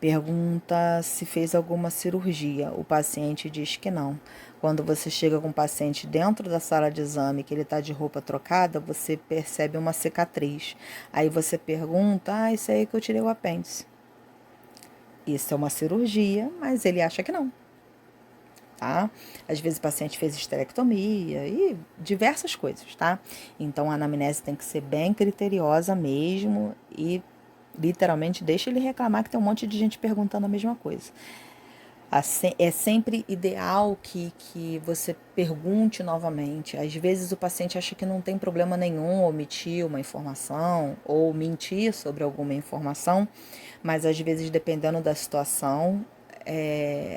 pergunta se fez alguma cirurgia. O paciente diz que não. Quando você chega com o paciente dentro da sala de exame, que ele está de roupa trocada, você percebe uma cicatriz. Aí você pergunta, isso aí que eu tirei o apêndice. Isso é uma cirurgia, mas ele acha que não. Tá? Às vezes o paciente fez esterectomia e diversas coisas, tá? Então a anamnese tem que ser bem criteriosa mesmo e literalmente deixa ele reclamar que tem um monte de gente perguntando a mesma coisa. É sempre ideal que você pergunte novamente. Às vezes o paciente acha que não tem problema nenhum omitir uma informação ou mentir sobre alguma informação, mas às vezes, dependendo da situação,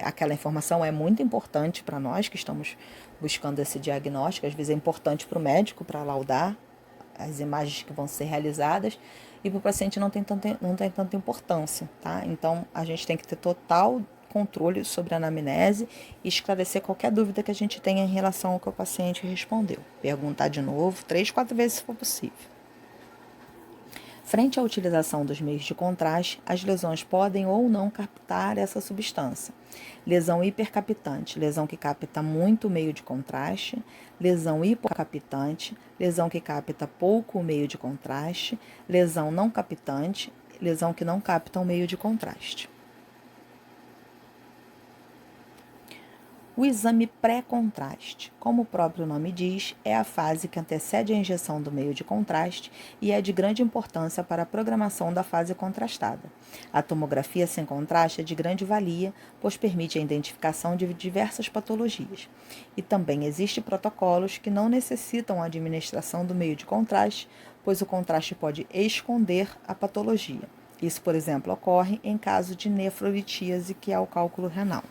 aquela informação é muito importante para nós que estamos buscando esse diagnóstico. Às vezes é importante para o médico para laudar as imagens que vão ser realizadas, e para o paciente não tem tanta importância, tá? Então, a gente tem que ter total controle sobre a anamnese e esclarecer qualquer dúvida que a gente tenha em relação ao que o paciente respondeu. Perguntar de novo, 3, 4 vezes se for possível. Frente à utilização dos meios de contraste, as lesões podem ou não captar essa substância. Lesão hipercaptante, lesão que capta muito o meio de contraste. Lesão hipocaptante, lesão que capta pouco o meio de contraste. Lesão não captante, lesão que não capta o meio de contraste. O exame pré-contraste, como o próprio nome diz, é a fase que antecede a injeção do meio de contraste e é de grande importância para a programação da fase contrastada. A tomografia sem contraste é de grande valia, pois permite a identificação de diversas patologias. E também existem protocolos que não necessitam a administração do meio de contraste, pois o contraste pode esconder a patologia. Isso, por exemplo, ocorre em caso de nefrolitíase, que é o cálculo renal.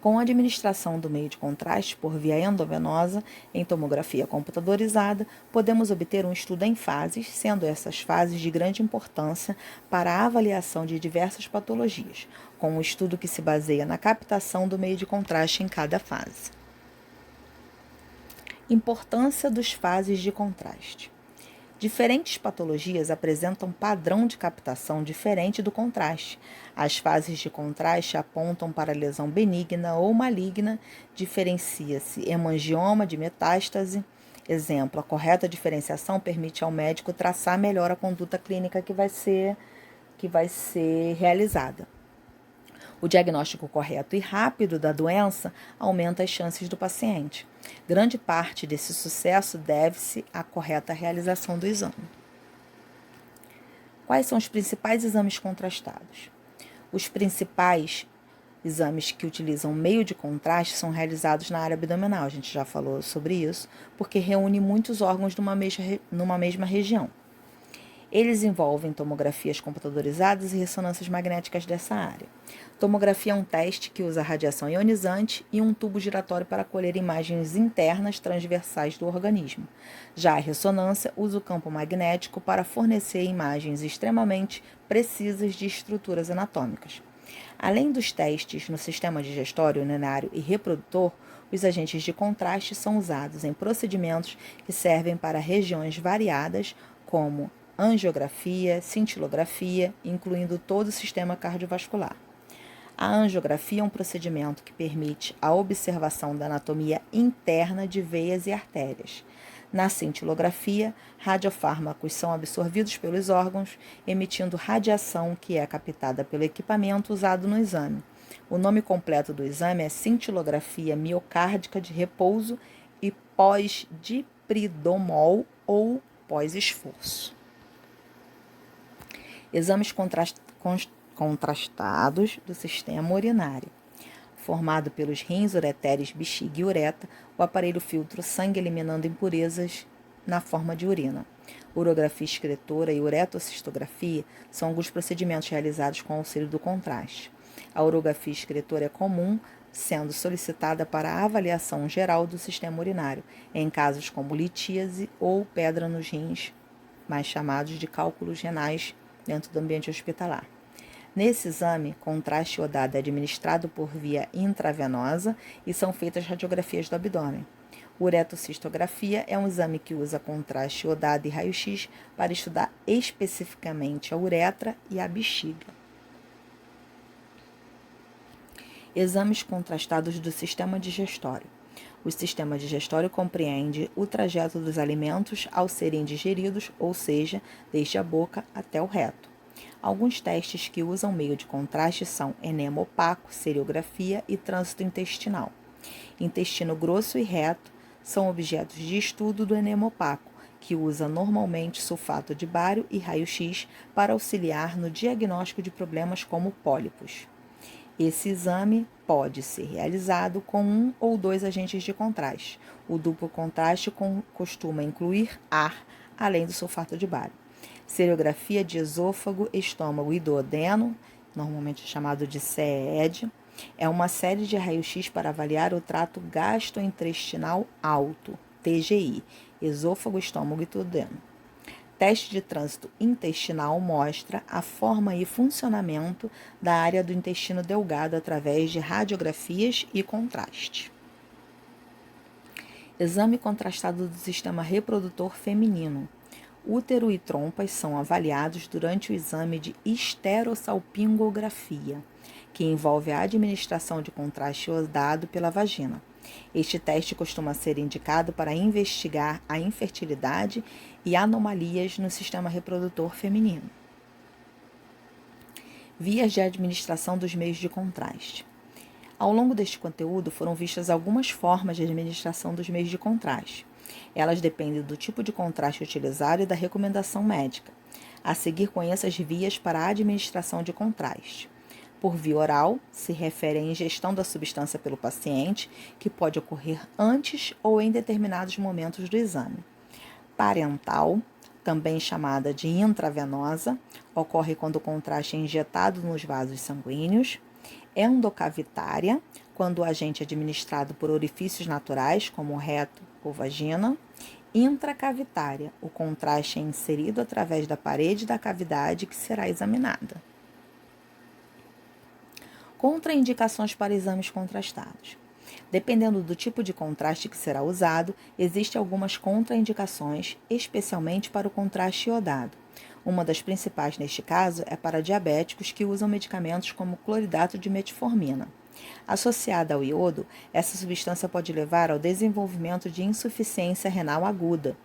Com a administração do meio de contraste por via endovenosa, em tomografia computadorizada, podemos obter um estudo em fases, sendo essas fases de grande importância para a avaliação de diversas patologias, com um estudo que se baseia na captação do meio de contraste em cada fase. Importância dos fases de contraste. Diferentes patologias apresentam padrão de captação diferente do contraste. As fases de contraste apontam para lesão benigna ou maligna, diferencia-se hemangioma de metástase. Exemplo, a correta diferenciação permite ao médico traçar melhor a conduta clínica que vai ser realizada. O diagnóstico correto e rápido da doença aumenta as chances do paciente. Grande parte desse sucesso deve-se à correta realização do exame. Quais são os principais exames contrastados? Os principais exames que utilizam meio de contraste são realizados na área abdominal, a gente já falou sobre isso, porque reúne muitos órgãos numa mesma região. Eles envolvem tomografias computadorizadas e ressonâncias magnéticas dessa área. Tomografia é um teste que usa radiação ionizante e um tubo giratório para colher imagens internas transversais do organismo. Já a ressonância usa o campo magnético para fornecer imagens extremamente precisas de estruturas anatômicas. Além dos testes no sistema digestório, urinário e reprodutor, os agentes de contraste são usados em procedimentos que servem para regiões variadas, como angiografia, cintilografia, incluindo todo o sistema cardiovascular. A angiografia é um procedimento que permite a observação da anatomia interna de veias e artérias. Na cintilografia, radiofármacos são absorvidos pelos órgãos, emitindo radiação que é captada pelo equipamento usado no exame. O nome completo do exame é cintilografia miocárdica de repouso e pós-dipridomol ou pós-esforço. Exames contrastados do sistema urinário. Formado pelos rins, ureteres, bexiga e ureta, o aparelho filtra o sangue eliminando impurezas na forma de urina. Urografia excretora e uretocistografia são alguns procedimentos realizados com auxílio do contraste. A urografia excretora é comum, sendo solicitada para a avaliação geral do sistema urinário, em casos como litíase ou pedra nos rins, mais chamados de cálculos renais dentro do ambiente hospitalar. Nesse exame, contraste iodado é administrado por via intravenosa e são feitas radiografias do abdômen. Uretocistografia é um exame que usa contraste iodado e raio-x para estudar especificamente a uretra e a bexiga. Exames contrastados do sistema digestório. O sistema digestório compreende o trajeto dos alimentos ao serem digeridos, ou seja, desde a boca até o reto. Alguns testes que usam meio de contraste são enema opaco, seriografia e trânsito intestinal. Intestino grosso e reto são objetos de estudo do enema opaco, que usa normalmente sulfato de bário e raio-x para auxiliar no diagnóstico de problemas como pólipos. Esse exame pode ser realizado com um ou dois agentes de contraste. O duplo contraste costuma incluir ar, além do sulfato de bário. Seriografia de esôfago, estômago e duodeno, normalmente chamado de CEED, é uma série de raio-x para avaliar o trato gastrointestinal alto, TGI, esôfago, estômago e duodeno. Teste de trânsito intestinal mostra a forma e funcionamento da área do intestino delgado através de radiografias e contraste. Exame contrastado do sistema reprodutor feminino. Útero e trompas são avaliados durante o exame de esterossalpingografia, que envolve a administração de contraste iodado pela vagina. Este teste costuma ser indicado para investigar a infertilidade e anomalias no sistema reprodutor feminino. Vias de administração dos meios de contraste. Ao longo deste conteúdo foram vistas algumas formas de administração dos meios de contraste. Elas dependem do tipo de contraste utilizado e da recomendação médica. A seguir, conheça as vias para a administração de contraste. Por via oral, se refere à ingestão da substância pelo paciente, que pode ocorrer antes ou em determinados momentos do exame. Parental, também chamada de intravenosa, ocorre quando o contraste é injetado nos vasos sanguíneos. Endocavitária, quando o agente é administrado por orifícios naturais, como o reto ou vagina. Intracavitária, o contraste é inserido através da parede da cavidade que será examinada. Contraindicações para exames contrastados. Dependendo do tipo de contraste que será usado, existem algumas contraindicações, especialmente para o contraste iodado. Uma das principais neste caso é para diabéticos que usam medicamentos como cloridato de metformina. Associada ao iodo, essa substância pode levar ao desenvolvimento de insuficiência renal aguda.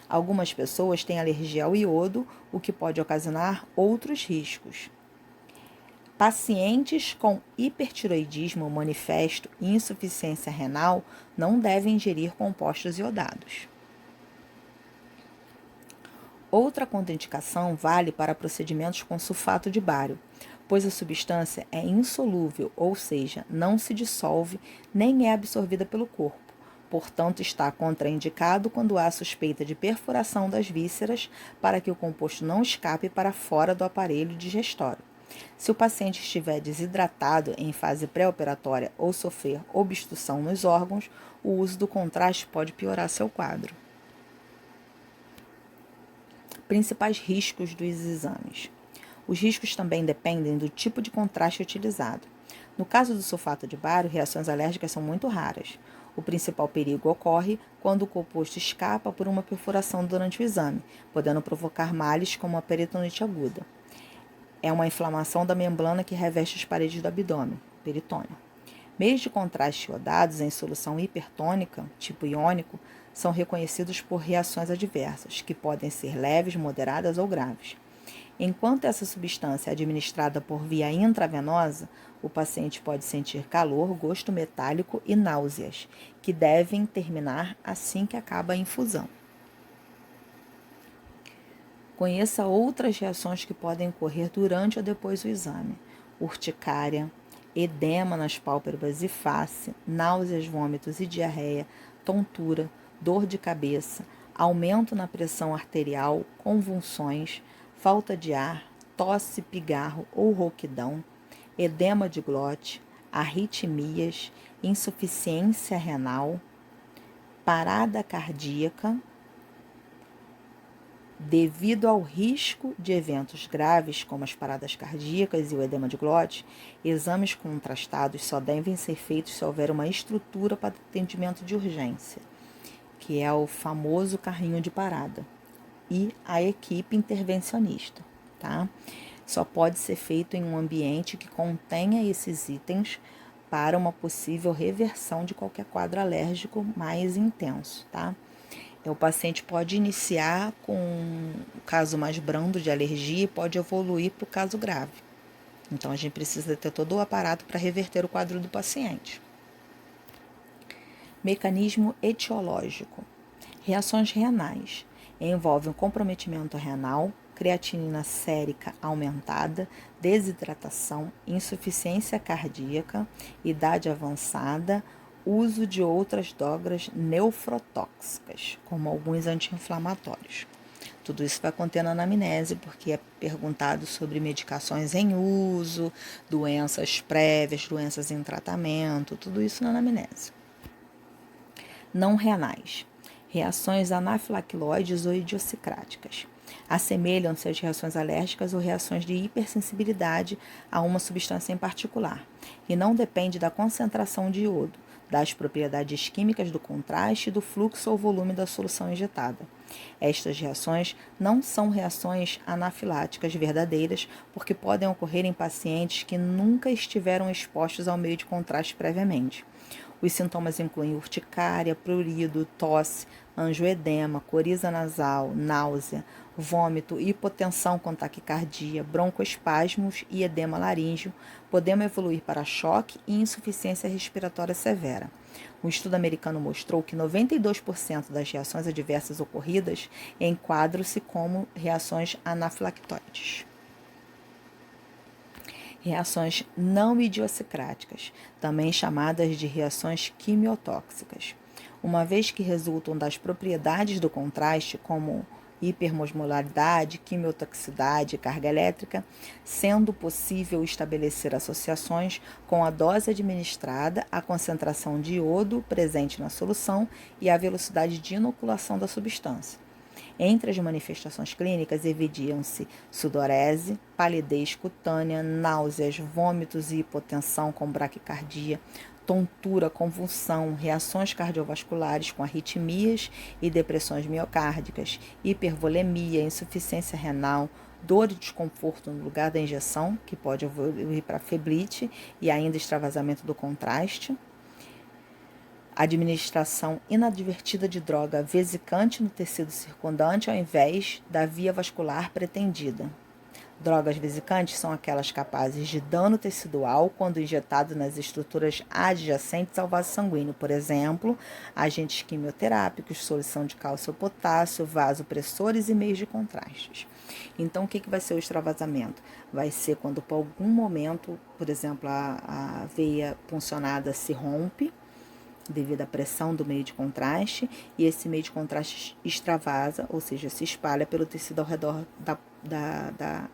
Algumas pessoas têm alergia ao iodo, o que pode ocasionar outros riscos. Pacientes com hipertiroidismo manifesto e insuficiência renal não devem ingerir compostos iodados. Outra contraindicação vale para procedimentos com sulfato de bário, pois a substância é insolúvel, ou seja, não se dissolve nem é absorvida pelo corpo. Portanto, está contraindicado quando há suspeita de perfuração das vísceras para que o composto não escape para fora do aparelho digestório. Se o paciente estiver desidratado em fase pré-operatória ou sofrer obstrução nos órgãos, o uso do contraste pode piorar seu quadro. Principais riscos dos exames. Os riscos também dependem do tipo de contraste utilizado. No caso do sulfato de bário, reações alérgicas são muito raras. O principal perigo ocorre quando o composto escapa por uma perfuração durante o exame, podendo provocar males como a peritonite aguda. É uma inflamação da membrana que reveste as paredes do abdômen, peritônio. Meios de contraste iodados em solução hipertônica, tipo iônico, são reconhecidos por reações adversas, que podem ser leves, moderadas ou graves. Enquanto essa substância é administrada por via intravenosa, o paciente pode sentir calor, gosto metálico e náuseas, que devem terminar assim que acaba a infusão. Conheça outras reações que podem ocorrer durante ou depois do exame: urticária, edema nas pálpebras e face, náuseas, vômitos e diarreia, tontura, dor de cabeça, aumento na pressão arterial, convulsões, falta de ar, tosse, pigarro ou rouquidão, edema de glote, arritmias, insuficiência renal, parada cardíaca. Devido ao risco de eventos graves, como as paradas cardíacas e o edema de glote, exames contrastados só devem ser feitos se houver uma estrutura para atendimento de urgência, que é o famoso carrinho de parada, e a equipe intervencionista, tá? Só pode ser feito em um ambiente que contenha esses itens para uma possível reversão de qualquer quadro alérgico mais intenso, tá? O paciente pode iniciar com o caso mais brando de alergia e pode evoluir para o caso grave. Então, a gente precisa ter todo o aparato para reverter o quadro do paciente. Mecanismo etiológico. Reações renais. Envolvem um comprometimento renal, creatinina sérica aumentada, desidratação, insuficiência cardíaca, idade avançada, uso de outras drogas nefrotóxicas, como alguns anti-inflamatórios. Tudo isso vai conter na anamnese, porque é perguntado sobre medicações em uso, doenças prévias, doenças em tratamento, tudo isso na anamnese. Não renais. Reações anafilaquiloides ou idiosincráticas. Assemelham-se às reações alérgicas ou reações de hipersensibilidade a uma substância em particular, e não depende da concentração de iodo, das propriedades químicas do contraste e do fluxo ou volume da solução injetada. Estas reações não são reações anafiláticas verdadeiras, porque podem ocorrer em pacientes que nunca estiveram expostos ao meio de contraste previamente. Os sintomas incluem urticária, prurido, tosse, angioedema, coriza nasal, náusea, vômito, hipotensão com taquicardia, broncoespasmos e edema laríngeo, podendo evoluir para choque e insuficiência respiratória severa. Um estudo americano mostrou que 92% das reações adversas ocorridas enquadram-se como reações anafilactóides. Reações não idiosincráticas, também chamadas de reações quimiotóxicas, uma vez que resultam das propriedades do contraste, como hipermosmolaridade, quimiotoxicidade e carga elétrica, sendo possível estabelecer associações com a dose administrada, a concentração de iodo presente na solução e a velocidade de inoculação da substância. Entre as manifestações clínicas evidenciam-se sudorese, palidez cutânea, náuseas, vômitos e hipotensão com braquicardia, tontura, convulsão, reações cardiovasculares com arritmias e depressões miocárdicas, hipervolemia, insuficiência renal, dor e desconforto no lugar da injeção, que pode evoluir para febrite e ainda extravasamento do contraste. Administração inadvertida de droga vesicante no tecido circundante ao invés da via vascular pretendida. Drogas vesicantes são aquelas capazes de dano tecidual quando injetado nas estruturas adjacentes ao vaso sanguíneo, por exemplo, agentes quimioterápicos, solução de cálcio ou potássio, vasopressores e meios de contrastes. Então, o que vai ser o extravasamento? Vai ser quando, por algum momento, por exemplo, a veia puncionada se rompe, devido à pressão do meio de contraste, e esse meio de contraste extravasa, ou seja, se espalha pelo tecido ao redor da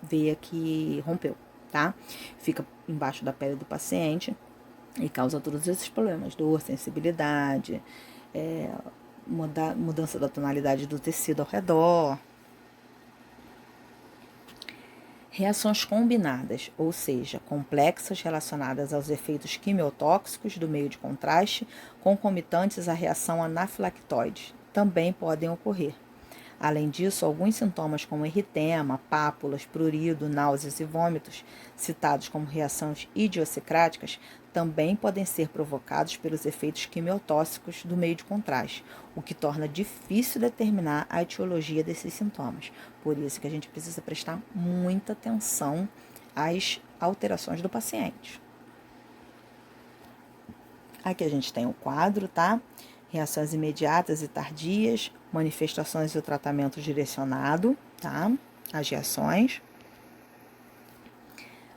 veia que rompeu, tá? Fica embaixo da pele do paciente e causa todos esses problemas, dor, sensibilidade, mudança da tonalidade do tecido ao redor. Reações combinadas, ou seja, complexas relacionadas aos efeitos quimiotóxicos do meio de contraste, concomitantes à reação anafilactoide, também podem ocorrer. Além disso, alguns sintomas como eritema, pápulas, prurido, náuseas e vômitos, citados como reações idiosincráticas, também podem ser provocados pelos efeitos quimiotóxicos do meio de contraste, o que torna difícil determinar a etiologia desses sintomas. Por isso que a gente precisa prestar muita atenção às alterações do paciente. Aqui a gente tem o quadro, tá? Reações imediatas e tardias, manifestações e o tratamento direcionado, tá? As reações.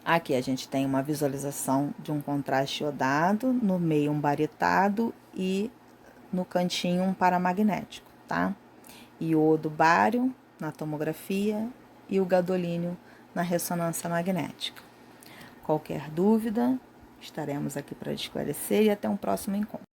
Aqui a gente tem uma visualização de um contraste iodado, no meio um baritado e no cantinho um paramagnético, tá? Iodo bário na tomografia e o gadolínio na ressonância magnética. Qualquer dúvida, estaremos aqui para esclarecer e até um próximo encontro.